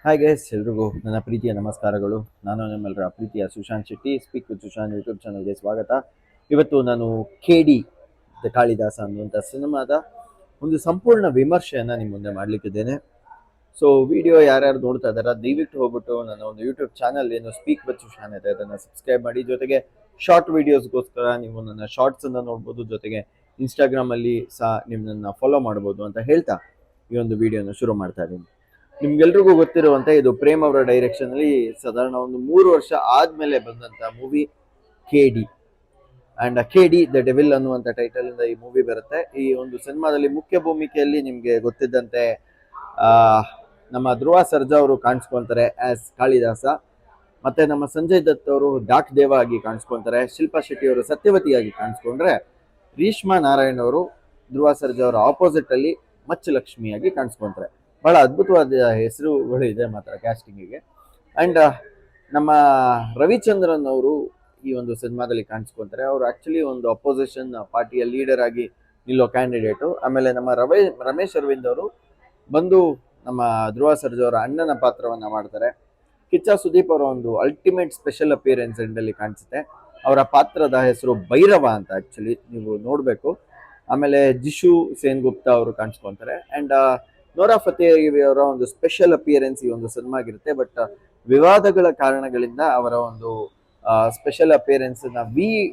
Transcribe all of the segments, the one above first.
Hi guys, ಎಲ್ರಿಗೂ ನನ್ನ ಪ್ರೀತಿಯ ನಮಸ್ಕಾರಗಳು. ನಾನು ನಿಮ್ಮೆಲ್ಲರ ಪ್ರೀತಿಯ Sushant Shetty, speak with Sushant YouTube ಚಾನಲ್ಗೆ ಸ್ವಾಗತ. ಇವತ್ತು ನಾನು KD ದ ಕಾಳಿದಾಸ ಅನ್ನುವಂಥ ಸಿನಿಮಾದ ಒಂದು ಸಂಪೂರ್ಣ ವಿಮರ್ಶೆಯನ್ನು ನಿಮ್ಮ ಮುಂದೆ ಮಾಡಲಿಕ್ಕಿದ್ದೇನೆ. ಸೊ ವಿಡಿಯೋ ಯಾರ್ಯಾರು ನೋಡ್ತಾ ಇದ್ದಾರೆ ದಯವಿಟ್ಟು ಹೋಗ್ಬಿಟ್ಟು ನನ್ನ ಒಂದು ಯೂಟ್ಯೂಬ್ ಚಾನಲ್ ಏನು ಸ್ಪೀಕ್ ವಿತ್ ಸುಶಾಂತ್ ಇದೆ ಅದನ್ನು ಸಬ್ಸ್ಕ್ರೈಬ್ ಮಾಡಿ. ಜೊತೆಗೆ ಶಾರ್ಟ್ ವಿಡಿಯೋಸ್ಗೋಸ್ಕರ ನೀವು ನನ್ನ ಶಾರ್ಟ್ಸನ್ನು ನೋಡ್ಬೋದು, ಜೊತೆಗೆ ಇನ್ಸ್ಟಾಗ್ರಾಮಲ್ಲಿ ಸಹ ನಿಮ್ಮನ್ನು ಫಾಲೋ ಮಾಡ್ಬೋದು ಅಂತ ಹೇಳ್ತಾ ಈ ಒಂದು ವಿಡಿಯೋನ ಶುರು ಮಾಡ್ತಾ ಇದ್ದೀನಿ. ನಿಮ್ಗೆಲ್ರಿಗೂ ಗೊತ್ತಿರುವಂತೆ ಇದು ಪ್ರೇಮ್ ಅವರ ಡೈರೆಕ್ಷನ್ ಅಲ್ಲಿ ಸಾಧಾರಣ ಒಂದು 3 ವರ್ಷ ಆದ್ಮೇಲೆ ಬಂದಂತ movie KD. And KD the devil ಅನ್ನುವಂತ ಟೈಟಲ್ ಇಂದ ಈ ಮೂವಿ ಬರುತ್ತೆ. ಈ ಒಂದು ಸಿನಿಮಾದಲ್ಲಿ ಮುಖ್ಯ ಭೂಮಿಕೆಯಲ್ಲಿ ನಿಮ್ಗೆ ಗೊತ್ತಿದ್ದಂತೆ ಆ ನಮ್ಮ ಧ್ರುವ ಸರ್ಜಾ ಅವರು ಕಾಣಿಸ್ಕೊಂತಾರೆ ಆಸ್ ಕಾಳಿದಾಸ, ಮತ್ತೆ ನಮ್ಮ ಸಂಜಯ್ ದತ್ ಅವರು ಡಾಕ್ ದೇವ ಆಗಿ ಕಾಣಿಸ್ಕೊಂತಾರೆ, ಶಿಲ್ಪಾ ಶೆಟ್ಟಿ ಅವರು ಸತ್ಯವತಿಯಾಗಿ ಕಾಣಿಸ್ಕೊಂಡ್ರೆ, ರೀಶ್ಮಾ ನಾರಾಯಣ್ ಅವರು ಧ್ರುವ ಸರ್ಜಾ ಅವರ ಆಪೋಸಿಟ್ ಅಲ್ಲಿ ಮಚ್ಚಲಕ್ಷ್ಮಿಯಾಗಿ ಕಾಣಿಸ್ಕೊಂತಾರೆ. ಬಹಳ ಅದ್ಭುತವಾದ ಹೆಸರುಗಳು ಇದೆ ಮಾತ್ರ ಕ್ಯಾಸ್ಟಿಂಗಿಗೆ. ಅಂಡ್ ನಮ್ಮ ರವಿಚಂದ್ರನ್ ಅವರು ಈ ಒಂದು ಸಿನಿಮಾದಲ್ಲಿ ಕಾಣಿಸ್ಕೊಂತಾರೆ. ಅವರು ಆಕ್ಚುಲಿ ಒಂದು ಅಪೋಸಿಷನ್ ಪಾರ್ಟಿಯ ಲೀಡರ್ ಆಗಿ ನಿಲ್ಲೋ ಕ್ಯಾಂಡಿಡೇಟು. ಆಮೇಲೆ ನಮ್ಮ ರಮೇಶ್ ಅರವಿಂದ್ ಅವರು ಬಂದು ನಮ್ಮ ಧ್ರುವ ಸರ್ಜಾ ಅವರ ಅಣ್ಣನ ಪಾತ್ರವನ್ನ ಮಾಡ್ತಾರೆ. ಕಿಚ್ಚ ಸುದೀಪ್ ಅವರ ಒಂದು ಅಲ್ಟಿಮೇಟ್ ಸ್ಪೆಷಲ್ ಅಪಿಯರೆನ್ಸ್ ಎಂಡಲ್ಲಿ ಕಾಣಿಸುತ್ತೆ. ಅವರ ಪಾತ್ರದ ಹೆಸರು ಭೈರವ ಅಂತ, ಆಕ್ಚುಲಿ ನೀವು ನೋಡಬೇಕು. ಆಮೇಲೆ ಜಿಶು ಸೇನ್ ಗುಪ್ತಾ ಅವರು ಕಾಣಿಸ್ಕೊಂತಾರೆ. ಅಂಡ್ ನೋರಾ ಫತೇಹಿ ಅವರ ಒಂದು ಸ್ಪೆಷಲ್ ಅಪಿಯರೆನ್ಸ್ ಈ ಒಂದು ಸಿನಿಮಾಗಿರುತ್ತೆ. ಬಟ್ ವಿವಾದಗಳ ಕಾರಣಗಳಿಂದ ಅವರ ಒಂದು ಸ್ಪೆಷಲ್ ಅಪಿಯರೆನ್ಸ್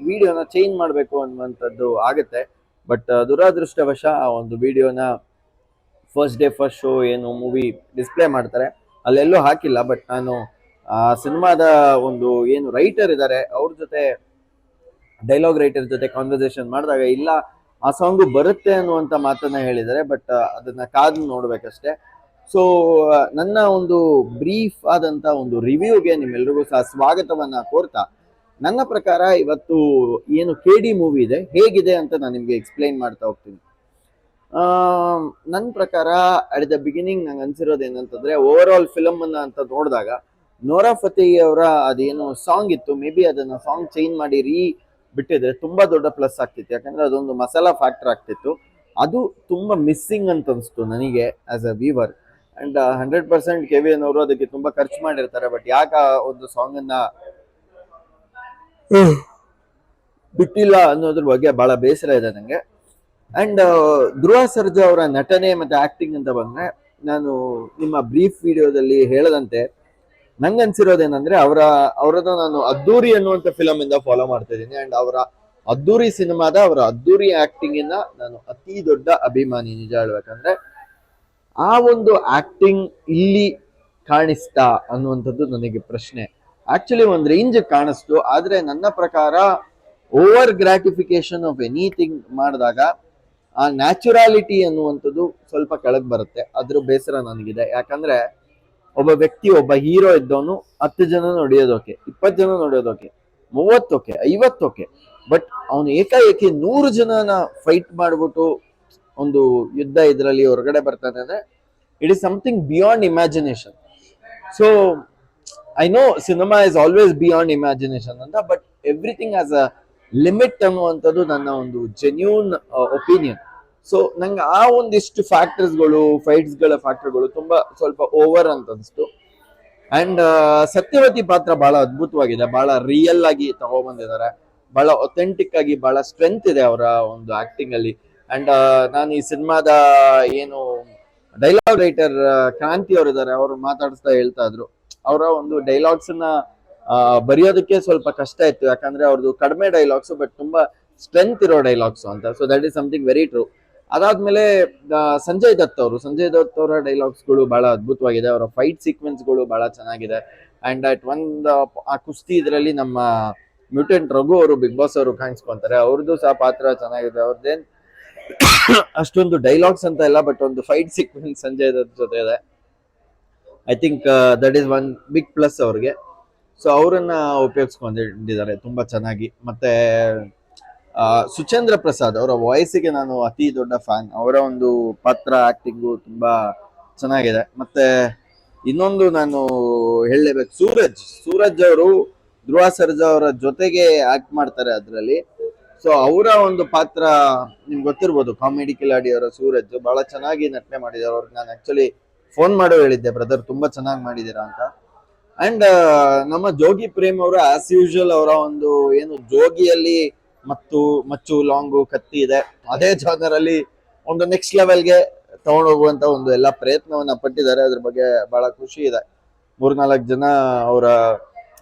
ವಿಡಿಯೋನ ಚೇಂಜ್ ಮಾಡಬೇಕು ಅನ್ನುವಂಥದ್ದು ಆಗುತ್ತೆ. ಬಟ್ ದುರಾದೃಷ್ಟವಶ ಆ ಒಂದು ವಿಡಿಯೋನ ಫಸ್ಟ್ ಡೇ ಫಸ್ಟ್ ಶೋ ಏನು ಮೂವಿ ಡಿಸ್ಪ್ಲೇ ಮಾಡ್ತಾರೆ ಅಲ್ಲೆಲ್ಲೂ ಹಾಕಿಲ್ಲ. ಬಟ್ ನಾನು ಆ ಸಿನಿಮಾದ ಒಂದು ಏನು ರೈಟರ್ ಇದ್ದಾರೆ ಅವ್ರ ಜೊತೆ, ಡೈಲಾಗ್ ರೈಟರ್ ಜೊತೆ ಕಾನ್ವರ್ಸೇಷನ್ ಮಾಡಿದಾಗ ಇಲ್ಲ ಆ ಸಾಂಗು ಬರುತ್ತೆ ಅನ್ನುವಂಥ ಮಾತನ್ನ ಹೇಳಿದ್ದಾರೆ. ಬಟ್ ಅದನ್ನ ಕಾದು ನೋಡ್ಬೇಕಷ್ಟೇ. ಸೊ ನನ್ನ ಒಂದು ಬ್ರೀಫ್ ಆದಂತ ಒಂದು ರಿವ್ಯೂಗೆ ನಿಮ್ಮೆಲ್ರಿಗೂ ಸಹ ಸ್ವಾಗತವನ್ನ ಕೋರ್ತಾ, ನನ್ನ ಪ್ರಕಾರ ಇವತ್ತು ಏನು KD ಮೂವಿ ಇದೆ ಹೇಗಿದೆ ಅಂತ ನಾನು ನಿಮ್ಗೆ ಎಕ್ಸ್ಪ್ಲೈನ್ ಮಾಡ್ತಾ ಹೋಗ್ತೀನಿ. ನನ್ನ ಪ್ರಕಾರ ಅಟ್ ದ ಬಿಗಿನಿಂಗ್ ನಂಗೆ ಅನ್ಸಿರೋದು ಏನಂತಂದ್ರೆ, ಓವರ್ ಆಲ್ ಫಿಲಮ್ ಅನ್ನ ಅಂತ ನೋಡಿದಾಗ ನೋರಾ ಫತೇಹಿ ಅವರ ಅದೇನು ಸಾಂಗ್ ಇತ್ತು, ಮೇ ಬಿ ಅದನ್ನ ಸಾಂಗ್ ಚೇಂಜ್ ಮಾಡಿ ಬಿಟ್ಟಿದ್ರೆ ತುಂಬಾ ದೊಡ್ಡ ಪ್ಲಸ್ ಆಗ್ತಿತ್ತು. ಯಾಕಂದ್ರೆ ಅದೊಂದು ಮಸಾಲಾ ಫ್ಯಾಕ್ಟರ್ ಆಗ್ತಿತ್ತು. ಅದು ತುಂಬಾ ಮಿಸ್ಸಿಂಗ್ ಅಂತ ಅನ್ಸ್ತು ನನಗೆ as a Weaver. And 100% KVN ಅವರು ಅದಕ್ಕೆ ತುಂಬಾ ಖರ್ಚು ಮಾಡಿರ್ತಾರೆ. ಬಟ್ ಯಾಕ ಒಂದು ಸಾಂಗ್ ಅನ್ನ ಬಿಟ್ಟಿಲ್ಲ ಅನ್ನೋದ್ರ ಬಗ್ಗೆ ಬಹಳ ಬೇಸರ ಇದೆ ನಂಗೆ. ಅಂಡ್ ಧ್ರುವ ಸರ್ಜಾ ಅವರ ನಟನೆ ಮತ್ತೆ ಆಕ್ಟಿಂಗ್ ಅಂತ ಬಂದ್ರೆ, ನಾನು ನಿಮ್ಮ ಬ್ರೀಫ್ ವಿಡಿಯೋದಲ್ಲಿ ಹೇಳದಂತೆ ನಂಗೆ ಅನ್ಸಿರೋದೇನಂದ್ರೆ, ಅವರದ್ದು ನಾನು ಅದ್ದೂರಿ ಅನ್ನುವಂಥ ಫಿಲಮ್ ಇಂದ ಫಾಲೋ ಮಾಡ್ತಾ ಇದ್ದೀನಿ. ಅಂಡ್ ಅವರ ಅದ್ದೂರಿ ಸಿನಿಮಾದ ಅವರ ಅದ್ದೂರಿ ಆಕ್ಟಿಂಗ್ ಇಂದ ನಾನು ಅತಿ ದೊಡ್ಡ ಅಭಿಮಾನಿ. ನಿಜ ಹೇಳ್ಬೇಕಂದ್ರೆ ಆ ಒಂದು ಆಕ್ಟಿಂಗ್ ಇಲ್ಲಿ ಕಾಣಿಸ್ತಾ ಅನ್ನುವಂಥದ್ದು ನನಗೆ ಪ್ರಶ್ನೆ. ಆಕ್ಚುಲಿ ಒಂದ್ ರೇಂಜ್ ಕಾಣಿಸ್ತು, ಆದ್ರೆ ನನ್ನ ಪ್ರಕಾರ ಓವರ್ ಗ್ರಾಟಿಫಿಕೇಶನ್ ಆಫ್ ಎನಿಥಿಂಗ್ ಮಾಡಿದಾಗ ಆ ನ್ಯಾಚುರಾಲಿಟಿ ಅನ್ನುವಂಥದ್ದು ಸ್ವಲ್ಪ ಕೆಳಗೆ ಬರುತ್ತೆ. ಅದ್ರ ಬೇಸರ ನನಗಿದೆ. ಯಾಕಂದ್ರೆ ಒಬ್ಬ ವ್ಯಕ್ತಿ, ಒಬ್ಬ ಹೀರೋ ಇದ್ದವನು 10 ಜನ ನೋಡಿಯೋದೋಕೆ, 20 ಜನ ನೋಡಿಯೋದೋಕೆ, 30 50 ಬಟ್ ಅವನು ಏಕಾಏಕಿ 100 ಜನನ ಫೈಟ್ ಮಾಡ್ಬಿಟ್ಟು ಒಂದು ಯುದ್ಧ ಇದರಲ್ಲಿ ಹೊರಗಡೆ ಬರ್ತಾನೆ ಅಂದ್ರೆ it is something beyond imagination. So I know cinema is always beyond imagination ಅಂತ, but everything has a limit ಅನ್ನುವಂಥದ್ದು ನನ್ನ ಒಂದು ಜೆನ್ಯೂನ್ ಒಪಿನಿಯನ್. ಸೊ ನಂಗೆ ಆ ಒಂದಿಷ್ಟು ಫ್ಯಾಕ್ಟರ್ಸ್ಗಳು, ಫೈಟ್ಸ್ಗಳ ಫ್ಯಾಕ್ಟರ್ಗಳು ತುಂಬಾ ಸ್ವಲ್ಪ ಓವರ್ ಅಂತ ಅನಿಸ್ತು. ಅಂಡ್ ಸತ್ಯವತಿ ಪಾತ್ರ ಬಹಳ ಅದ್ಭುತವಾಗಿದೆ, ಬಹಳ ರಿಯಲ್ ಆಗಿ ತಗೊಬಂದಿದ್ದಾರೆ, ಬಹಳ ಒಥೆಂಟಿಕ್ ಆಗಿ, ಬಹಳ ಸ್ಟ್ರೆಂತ್ ಇದೆ ಅವರ ಒಂದು ಆಕ್ಟಿಂಗ್ ಅಲ್ಲಿ. ಅಂಡ್ ನಾನು ಈ ಸಿನಿಮಾದ ಏನು ಡೈಲಾಗ್ ರೈಟರ್ ಕ್ರಾಂತಿ ಅವರು ಇದ್ದಾರೆ, ಅವರು ಮಾತಾಡಿಸ್ತಾ ಹೇಳ್ತಾ ಇದ್ರು ಅವರ ಒಂದು ಡೈಲಾಗ್ಸ್ ನ ಬರೆಯೋದಕ್ಕೆ ಸ್ವಲ್ಪ ಕಷ್ಟ ಇತ್ತು. ಯಾಕಂದ್ರೆ ಅವ್ರದ್ದು ಕಡಿಮೆ ಡೈಲಾಗ್ಸ್ ಬಟ್ ತುಂಬಾ ಸ್ಟ್ರೆಂತ್ ಇರೋ ಡೈಲಾಗ್ಸ್ ಅಂತ. So that is something very true. ಅದಾದ್ಮೇಲೆ ಸಂಜಯ್ ದತ್ ಅವರ ಡೈಲಾಗ್ಸ್ಗಳು ಬಹಳ ಅದ್ಭುತವಾಗಿದೆ. ಅವರ ಫೈಟ್ ಸೀಕ್ವೆನ್ಸ್ಗಳು ಬಹಳ ಚೆನ್ನಾಗಿದೆ. ಅಂಡ್ ಅಟ್ ಒಂದು ಆ ಕುಸ್ತಿ ಇದರಲ್ಲಿ ನಮ್ಮ ಮ್ಯೂಟೆಂಟ್ ರಘು ಅವರು, ಬಿಗ್ ಬಾಸ್ ಅವರು ಕಾಣಿಸ್ಕೊಂತಾರೆ. ಅವ್ರದ್ದು ಸಹ ಪಾತ್ರ ಚೆನ್ನಾಗಿದೆ. ಅವ್ರದ್ದೇನ್ ಅಷ್ಟೊಂದು ಡೈಲಾಗ್ಸ್ ಅಂತ ಇಲ್ಲ, ಬಟ್ ಒಂದು ಫೈಟ್ ಸೀಕ್ವೆನ್ಸ್ ಸಂಜಯ್ ದತ್ ಜೊತೆ ಇದೆ. I think that is one big plus ಅವ್ರಿಗೆ. ಸೊ ಅವರನ್ನ ಉಪಯೋಗಿಸ್ಕೊಂಡಿದ್ದಾರೆ ತುಂಬಾ ಚೆನ್ನಾಗಿ. ಮತ್ತೆ ಸುಚೇಂದ್ರ ಪ್ರಸಾದ್ ಅವರ ವಾಯ್ಸಿಗೆ ನಾನು ಅತಿ ದೊಡ್ಡ ಫ್ಯಾನ್. ಅವರ ಒಂದು ಪಾತ್ರ ಆಕ್ಟಿಂಗು ತುಂಬಾ ಚೆನ್ನಾಗಿದೆ. ಮತ್ತೆ ಇನ್ನೊಂದು ನಾನು ಹೇಳಲೇಬೇಕು, ಸೂರಜ್ ಅವರು ಧ್ರುವ ಸರ್ಜಾ ಅವರ ಜೊತೆಗೆ ಆಕ್ಟ್ ಮಾಡ್ತಾರೆ ಅದರಲ್ಲಿ. ಸೊ ಅವರ ಒಂದು ಪಾತ್ರ ನಿಮ್ಗೆ ಗೊತ್ತಿರ್ಬೋದು, ಕಾಮಿಡಿ ಕಿಲಾಡಿ ಅವರ ಸೂರಜ್ ಬಹಳ ಚೆನ್ನಾಗಿ ನಟನೆ ಮಾಡಿದ್ದಾರೆ. ಅವ್ರಿಗೆ ನಾನು ಆಕ್ಚುಲಿ ಫೋನ್ ಮಾಡೋ ಹೇಳಿದ್ದೆ, ಬ್ರದರ್ ತುಂಬಾ ಚೆನ್ನಾಗಿ ಮಾಡಿದೀರಾ ಅಂತ. ಅಂಡ್ ನಮ್ಮ ಜೋಗಿ ಪ್ರೇಮ್ ಅವರು ಆಸ್ ಯೂಶುವಲ್ ಅವರ ಒಂದು ಏನು ಜೋಗಿಯಲ್ಲಿ ಮತ್ತು ಮಚ್ಚು ಲಾಂಗು ಕತ್ತಿ ಇದೆ, ಅದೇ ಜಾನರ್ ಅಲ್ಲಿ ಒಂದು ನೆಕ್ಸ್ಟ್ ಲೆವೆಲ್ಗೆ ತಗೊಂಡೋಗುವಂತ ಒಂದು ಎಲ್ಲ ಪ್ರಯತ್ನವನ್ನ ಪಟ್ಟಿದ್ದಾರೆ. ಅದ್ರ ಬಗ್ಗೆ ಬಹಳ ಖುಷಿ ಇದೆ. 3-4 ಜನ ಅವರ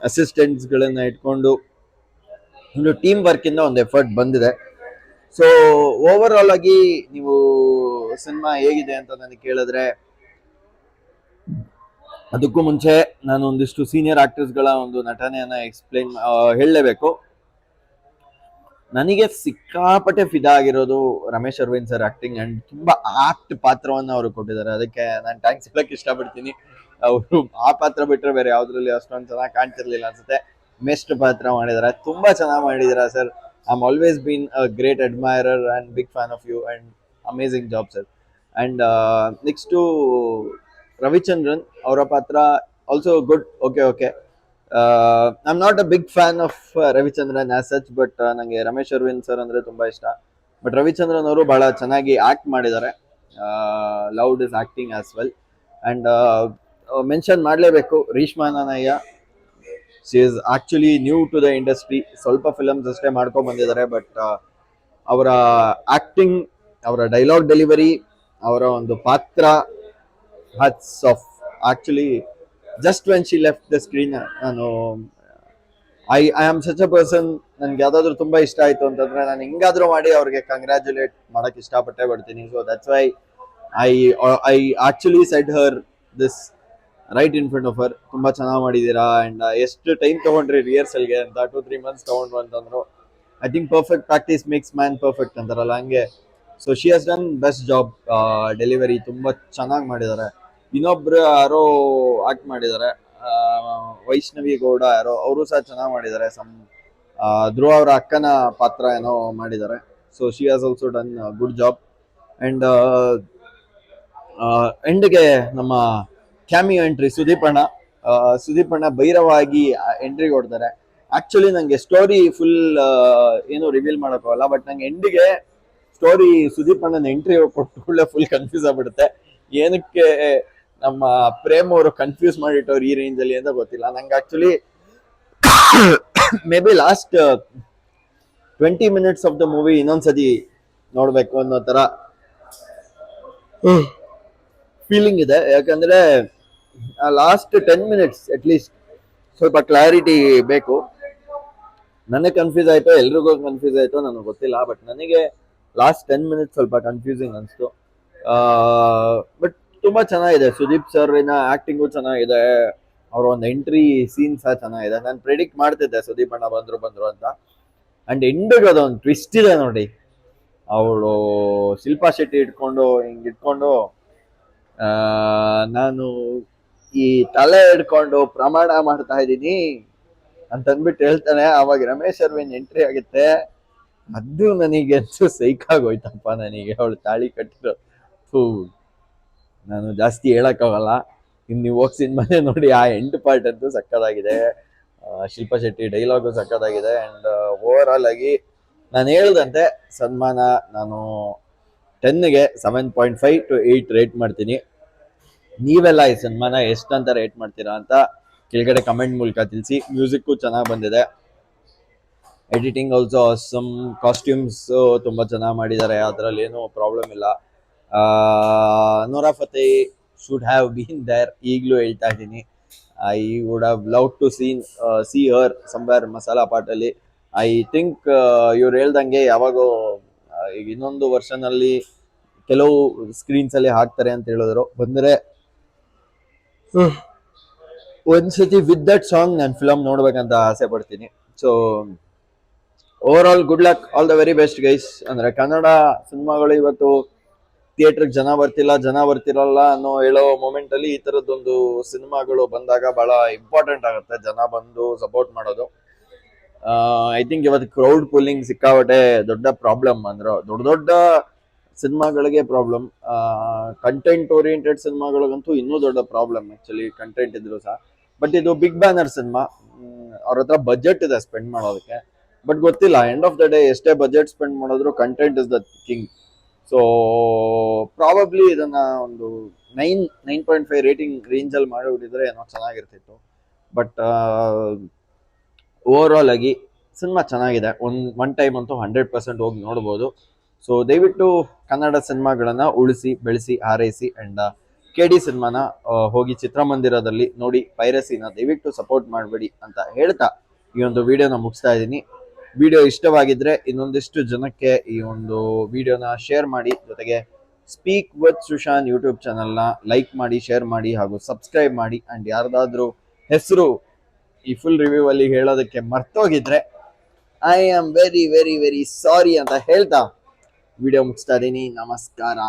ಅಸಿಸ್ಟೆಂಟ್ಸ್ ಗಳನ್ನ ಇಟ್ಕೊಂಡು ಒಂದು ಟೀಮ್ ವರ್ಕ್ ಇಂದ ಒಂದು ಎಫರ್ಟ್ ಬಂದಿದೆ. ಸೊ ಓವರ್ ಆಲ್ ಆಗಿ ನೀವು ಸಿನಿಮಾ ಹೇಗಿದೆ ಅಂತ ನನಗೆ ಕೇಳಿದ್ರೆ, ಅದಕ್ಕೂ ಮುಂಚೆ ನಾನು ಒಂದಿಷ್ಟು ಸೀನಿಯರ್ ಆಕ್ಟರ್ಸ್ ಗಳ ಒಂದು ನಟನೆಯನ್ನ ಹೇಳಲೇಬೇಕು. ನನಗೆ ಸಿಕ್ಕಾಪಟ್ಟೆ ಫಿದಾ ಆಗಿರೋದು Ramesh Aravind sir acting, and ತುಂಬಾ ಆಪ್ಟ್ ಪಾತ್ರವನ್ನ ಅವರು ಕೊಟ್ಟಿದ್ದಾರೆ. ಅದಕ್ಕೆ ನಾನು ಥ್ಯಾಂಕ್ಸ್ ಹೇಳಕ್ ಇಷ್ಟಪಡ್ತೀನಿ. ಅವರು ಆ ಪಾತ್ರ ಬಿಟ್ರೆ ಬೇರೆ ಯಾವ್ದ್ರಲ್ಲಿ ಅಷ್ಟೊಂದು ಚೆನ್ನಾಗಿ ಕಾಣ್ತಿರ್ಲಿಲ್ಲ ಅನ್ಸುತ್ತೆ. ಮೆಸ್ಟ್ ಪಾತ್ರ ಮಾಡಿದಾರೆ, ತುಂಬಾ ಚೆನ್ನಾಗಿ ಮಾಡಿದಾರೆ sir. I am always been a great admirer and big fan of you and amazing job sir. And next Ravichandran ಅವರ ಪಾತ್ರ also good. Okay. I am not a big fan of Ravichandran as such, but ನಂಗೆ Ramesh Aravind sir ಅಂದ್ರೆ ತುಂಬಾ ಇಷ್ಟ. But Ravichandran ಅವರು ಬಹಳ ಚೆನ್ನಾಗಿ act ಮಾಡಿದ್ದಾರೆ. Loved his acting as well. And mention ಮಾಡಲೇಬೇಕು Reeshma Nanaiah. She is actually new to the industry. ಸ್ವಲ್ಪ ಫಿಲಮ್ಸ್ ಅಷ್ಟೇ ಮಾಡ್ಕೊಂಡ್ ಬಂದಿದ್ದಾರೆ, ಬಟ್ ಅವರ ಆಕ್ಟಿಂಗ್, ಅವರ ಡೈಲಾಗ್ ಡೆಲಿವರಿ, ಅವರ ಒಂದು ಪಾತ್ರ, hats off. Actually just when she left the screen, ನಾನು I am such a person, ನನ್ಗೆ ಯಾವ್ದಾದ್ರು ತುಂಬಾ ಇಷ್ಟ ಆಯ್ತು ಅಂತಂದ್ರೆ ನಾನು ಹಿಂಗಾದ್ರೂ ಮಾಡಿ ಅವ್ರಿಗೆ ಕಂಗ್ರಾಚುಲೇಟ್ ಮಾಡಕ್ ಇಷ್ಟಪಟ್ಟೆ ಪಡ್ತೀನಿ. So that's why I I actually shed Har this right in front of her. ತುಂಬಾ ಚೆನ್ನಾಗಿ ಮಾಡಿದೀರಾ. ಅಂಡ್ ಎಷ್ಟು ಟೈಮ್ ತಗೊಂಡ್ರಿ ರಿಹರ್ಸಲ್ಗೆ ಅಂತ, 2-3 months ತಗೊಂಡ್ರು ಅಂತಂದ್ರು. I think perfect practice makes man perfect ಅಂತಾರಲ್ಲ, ಹಂಗೆ. So she has done best job. Delivery ತುಂಬಾ ಚೆನ್ನಾಗಿ ಮಾಡಿದ್ದಾರೆ. ಇನ್ನೊಬ್ರು ಯಾರೋ ಆಕ್ಟ್ ಮಾಡಿದ್ದಾರೆ, ವೈಷ್ಣವಿ ಗೌಡ ಯಾರೋ, ಅವರು ಸಹ ಚೆನ್ನಾಗಿ ಮಾಡಿದ್ದಾರೆ. ಧ್ರುವ ಅವರ ಅಕ್ಕನ ಪಾತ್ರ ಏನೋ ಮಾಡಿದ್ದಾರೆ. So she has also done good job. And ಎಂಡ್ಗೆ ನಮ್ಮ ಕ್ಯಾಮಿಯೋ ಎಂಟ್ರಿ ಸುದೀಪ್ ಅಣ್ಣ ಭೈರವಾಗಿ ಎಂಟ್ರಿ ಕೊಡ್ತಾರೆ. ಆಕ್ಚುಲಿ ನಂಗೆ ಸ್ಟೋರಿ ಫುಲ್ ಏನು ರಿವೀಲ್ ಮಾಡೋಕ್ಕಾಗಲ್ಲ, ಬಟ್ ನಂಗೆ ಎಂಡಿಗೆ ಸ್ಟೋರಿ ಸುದೀಪ್ ಅಣ್ಣನ ಎಂಟ್ರಿ ಕೊಟ್ಟು ಫುಲ್ ಕನ್ಫ್ಯೂಸ್ ಆಗ್ಬಿಡುತ್ತೆ. ಏನಕ್ಕೆ ನಮ್ಮ ಪ್ರೇಮ್ ಅವರು ಕನ್ಫ್ಯೂಸ್ ಮಾಡಿಟ್ಟವ್ರು ಈ ರೇಂಜ್ ಅಲ್ಲಿ ಅಂತ ಗೊತ್ತಿಲ್ಲ ನಂಗೆ. Actually may be last 20 minutes of the movie ಇನ್ನೊಂದ್ಸತಿ ನೋಡ್ಬೇಕು ಅನ್ನೋ ತರ ಫೀಲಿಂಗ್ ಇದೆ. ಯಾಕಂದ್ರೆ ಲಾಸ್ಟ್ 10 minutes ಅಟ್ ಲೀಸ್ಟ್ ಸ್ವಲ್ಪ ಕ್ಲಾರಿಟಿ ಬೇಕು. ನನಗೆ ಕನ್ಫ್ಯೂಸ್ ಆಯ್ತು, ಎಲ್ರಿಗೂ ಕನ್ಫ್ಯೂಸ್ ಆಯ್ತು ನನಗೆ ಗೊತ್ತಿಲ್ಲ, ಬಟ್ ನನಗೆ ಲಾಸ್ಟ್ 10 minutes ಸ್ವಲ್ಪ ಕನ್ಫ್ಯೂಸಿಂಗ್ ಅನಿಸ್ತು. ಬಟ್ ತುಂಬಾ ಚೆನ್ನಾಗಿದೆ. ಸುದೀಪ್ ಸರ್ ಆಕ್ಟಿಂಗು ಚೆನ್ನಾಗಿದೆ, ಅವ್ರ ಒಂದು ಎಂಟ್ರಿ ಸೀನ್ ಸಹ ಚೆನ್ನಾಗಿದೆ. ನಾನು ಪ್ರೆಡಿಕ್ಟ್ ಮಾಡ್ತಿದ್ದೆ ಸುದೀಪ್ ಅಣ್ಣ ಬಂದ್ರು ಅಂತ. ಅಂಡ್ ಎಂಡಿಗೆ ಅದೊಂದು ಟ್ವಿಸ್ಟ್ ಇದೆ ನೋಡಿ. ಅವಳು ಶಿಲ್ಪಾ ಶೆಟ್ಟಿ ಇಟ್ಕೊಂಡು ನಾನು ಈ ತಲೆ ಹಿಡ್ಕೊಂಡು ಪ್ರಮಾಣ ಮಾಡ್ತಾ ಇದ್ದೀನಿ ಅಂತಂದ್ಬಿಟ್ಟು ಹೇಳ್ತಾನೆ. ಅವಾಗ ರಮೇಶ್ ಅರವಿಂದ್ ಎಂಟ್ರಿ ಆಗುತ್ತೆ. ಅದು ನನಗೆ ಸೈಕಾಗೋಯ್ತಪ್ಪ. ನನಗೆ ಅವಳು ತಾಳಿ ಕಟ್ಟಿರೋ ನಾನು ಜಾಸ್ತಿ ಹೇಳಕ್ಕಾಗಲ್ಲ. ಇನ್ನು ನೀವು ಹೋಗಿ ಸಿನಿಮಾನೇ ನೋಡಿ. ಆ ಎಂಡ್ ಪಾರ್ಟ್ ಅಂತೂ ಸಕ್ಕತ್ತಾಗಿದೆ. ಶಿಲ್ಪಾ ಶೆಟ್ಟಿ ಡೈಲಾಗು ಸಕ್ಕತ್ತಾಗಿದೆ. ಅಂಡ್ ಓವರ್ ಆಲ್ ಆಗಿ ನಾನು ಹೇಳ್ದಂತೆ ಸನ್ಮಾನ ನಾನು 10ಗೆ 7.5 to 8 ರೇಟ್ ಮಾಡ್ತೀನಿ. ನೀವೆಲ್ಲ ಈ ಸನ್ಮಾನ ಎಷ್ಟಂತ ರೇಟ್ ಮಾಡ್ತೀರಾ ಅಂತ ಕೆಳಗಡೆ ಕಮೆಂಟ್ ಮೂಲಕ ತಿಳಿಸಿ. ಮ್ಯೂಸಿಕ್ಕು ಚೆನ್ನಾಗಿ ಬಂದಿದೆ, ಎಡಿಟಿಂಗ್ ಆಲ್ಸೋ ಆಸಮ್, ಕಾಸ್ಟ್ಯೂಮ್ಸ್ ತುಂಬಾ ಚೆನ್ನಾಗಿ ಮಾಡಿದ್ದಾರೆ, ಅದರಲ್ಲಿ ಏನೂ ಪ್ರಾಬ್ಲಮ್ ಇಲ್ಲ. Nora Fatehi should have been there. ಈಗಲೂ ಹೇಳ್ತಾ ಇದ್ದೀನಿ, I would have love to see her somewhere masala ಪಾಟಲ್ಲಿ. ಐ ಥಿಂಕ್ ಇವ್ರು ಹೇಳ್ದಂಗೆ ಯಾವಾಗೋ ಈಗ ಇನ್ನೊಂದು ವರ್ಷನ್ ಅಲ್ಲಿ ಕೆಲವು ಸ್ಕ್ರೀನ್ಸ್ ಅಲ್ಲಿ ಹಾಕ್ತಾರೆ ಅಂತ ಹೇಳಿದ್ರು. ಬಂದ್ರೆ ಒಂದ್ಸತಿ ವಿತ್ ದಟ್ ಸಾಂಗ್ ನಾನು ಫಿಲಮ್ ನೋಡ್ಬೇಕಂತ ಆಸೆ ಪಡ್ತೀನಿ. So over all good luck, all the very best guys. ಅಂದ್ರೆ ಕನ್ನಡ ಸಿನಿಮಾಗಳು ಇವತ್ತು ಥಿಯೇಟರ್ಗೆ ಜನ ಬರ್ತಿರಲ್ಲ ಅನ್ನೋ ಹೇಳೋ ಮೊಮೆಂಟ್ ಅಲ್ಲಿ ಈ ತರದೊಂದು ಸಿನಿಮಾಗಳು ಬಂದಾಗ ಬಹಳ ಇಂಪಾರ್ಟೆಂಟ್ ಆಗುತ್ತೆ ಜನ ಬಂದು ಸಪೋರ್ಟ್ ಮಾಡೋದು. ಐ ಥಿಂಕ್ ಇವತ್ತು ಕ್ರೌಡ್ ಪುಲ್ಲಿಂಗ್ ಸಿಕ್ಕಾಪಟ್ಟೆ ದೊಡ್ಡ ಪ್ರಾಬ್ಲಮ್. ಅಂದ್ರೆ ದೊಡ್ಡ ಸಿನಿಮಾಗಳಿಗೆ ಪ್ರಾಬ್ಲಮ್. ಕಂಟೆಂಟ್ ಓರಿಯೆಂಟೆಡ್ ಸಿನಿಮಾಗಳಿಗಂತೂ ಇನ್ನೂ ದೊಡ್ಡ ಪ್ರಾಬ್ಲಮ್ ಆಕ್ಚುಲಿ, ಕಂಟೆಂಟ್ ಇದ್ರು ಸಹ. ಬಟ್ ಇದು ಬಿಗ್ ಬ್ಯಾನರ್ ಸಿನಿಮಾ, ಅವ್ರ ಹತ್ರ ಬಜೆಟ್ ಇದೆ ಸ್ಪೆಂಡ್ ಮಾಡೋದಕ್ಕೆ. ಬಟ್ ಗೊತ್ತಿಲ್ಲ, ಎಂಡ್ ಆಫ್ ದ ಡೇ ಎಷ್ಟೇ ಬಜೆಟ್ ಸ್ಪೆಂಡ್ ಮಾಡಿದ್ರು content is the king. So probably ಇದನ್ನ ಒಂದು 9.5 ರೇಟಿಂಗ್ ರೇಂಜಲ್ಲಿ ಮಾಡಿಬಿಟ್ಟಿದ್ರೆ ಏನೋ ಚೆನ್ನಾಗಿರ್ತಿತ್ತು. ಬಟ್ ಓವರ್ ಆಲ್ ಆಗಿ ಸಿನಿಮಾ ಚೆನ್ನಾಗಿದೆ. ಒನ್ ಟೈಮ್ ಅಂತೂ 100% ಹೋಗಿ ನೋಡ್ಬೋದು. ಸೊ ದಯವಿಟ್ಟು ಕನ್ನಡ ಸಿನಿಮಾಗಳನ್ನ ಉಳಿಸಿ ಬೆಳೆಸಿ ಹಾರೈಸಿ ಅಂಡ್ KD ಸಿನಿಮಾನ ಹೋಗಿ ಚಿತ್ರಮಂದಿರದಲ್ಲಿ ನೋಡಿ, ಪೈರಸಿನ ದಯವಿಟ್ಟು ಸಪೋರ್ಟ್ ಮಾಡಬೇಡಿ ಅಂತ ಹೇಳ್ತಾ ಈ ಒಂದು ವಿಡಿಯೋನ ಮುಗಿಸ್ತಾ ಇದ್ದೀನಿ. ವಿಡಿಯೋ ಇಷ್ಟವಾಗಿದ್ರೆ ಇನ್ನೊಂದಿಷ್ಟು ಜನಕ್ಕೆ ಈ ಒಂದು ವಿಡಿಯೋನ ಶೇರ್ ಮಾಡಿ, ಜೊತೆಗೆ ಸ್ಪೀಕ್ ವಿತ್ ಸುಶಾಂತ್ ಯೂಟ್ಯೂಬ್ ಚಾನಲ್ನ ಲೈಕ್ ಮಾಡಿ, ಶೇರ್ ಮಾಡಿ ಹಾಗೂ ಸಬ್ಸ್ಕ್ರೈಬ್ ಮಾಡಿ. ಅಂಡ್ ಯಾರ್ದಾದ್ರೂ ಹೆಸರು ಈ ಫುಲ್ ರಿವ್ಯೂ ಅಲ್ಲಿ ಹೇಳೋದಕ್ಕೆ ಮರ್ತೋಗಿದ್ರೆ I am very very very sorry ಅಂತ ಹೇಳ್ತಾ ವಿಡಿಯೋ ಮುಗಿಸ್ತಾ ಇದ್ದೀನಿ. ನಮಸ್ಕಾರ.